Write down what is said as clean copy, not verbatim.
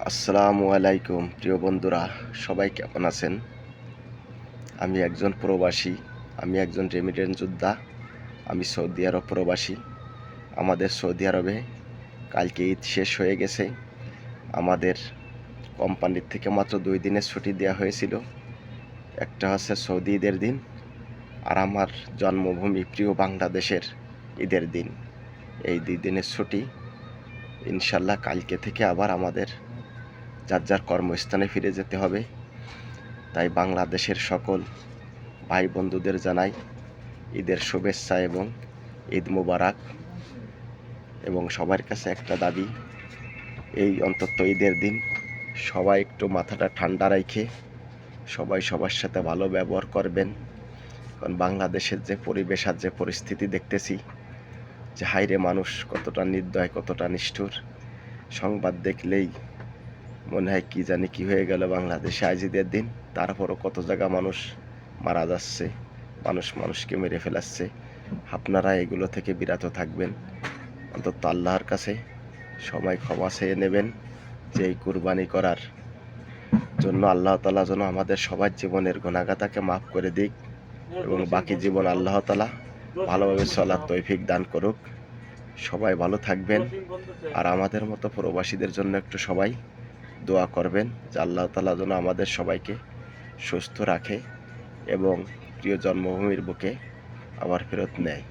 আসসালামু আলাইকুম প্রিয় বন্ধুরা, সবাই কেমন আছেন? আমি একজন প্রবাসী, আমি একজন রেমিটেন্স যোদ্ধা। আমি সৌদি আরব প্রবাসী। আমাদের সৌদি আরবে কালকে ঈদ শেষ হয়ে গেছে। আমাদের কোম্পানির থেকে মাত্র 2 দিনের ছুটি দেওয়া হয়েছিল। একটা হচ্ছে সৌদি ঈদের দিন, আর আমার জন্মভূমি প্রিয় বাংলাদেশের ঈদের দিন। এই 2 দিনের ছুটি ইনশাল্লাহ কালকে থেকে আবার আমাদের যার যার কর্মস্থানে ফিরে যেতে হবে। তাই বাংলাদেশের সকল ভাই বন্ধুদের জানাই ঈদের শুভেচ্ছা এবং ঈদ মোবারক। এবং সবার কাছে একটা দাবি, এই অন্তত ঈদের দিন সবাই একটু মাথাটা ঠান্ডা রেখে সবাই সবার সাথে ভালো ব্যবহার করবেন। কারণ বাংলাদেশের যে পরিবেশ আর যে পরিস্থিতি দেখতেছি, যে হাইরে মানুষ কতটা নির্দয়, কতটা নিষ্ঠুর, সংবাদ দেখলেই মনে হয় কি জানি কি হয়ে গেল বাংলাদেশে আজ ঈদের দিন। তারপরও কত জায়গা মানুষ মারা যাচ্ছে, মানুষ মানুষকে মেরে ফেলাচ্ছে। আপনারা এগুলো থেকে বিরত থাকবেন। অন্তত আল্লাহর কাছে সবাই ক্ষমা চেয়ে নেবেন, যে এই কুরবানি করার জন্য আল্লাহ তাআলা যেন আমাদের সবার জীবনের গুনাহগাতাকে মাফ করে দিক এবং বাকি জীবন আল্লাহ তাআলা ভালোভাবে চলার তৌফিক দান করুক। সবাই ভালো থাকবেন, আর আমাদের মতো প্রবাসীদের জন্য একটু সবাই দোয়া করবেন যে আল্লাহ তাআলা যেন আমাদের সবাইকে সুস্থ রাখে এবং প্রিয় জন্মভূমির বুকে আবার ফেরত নেয়।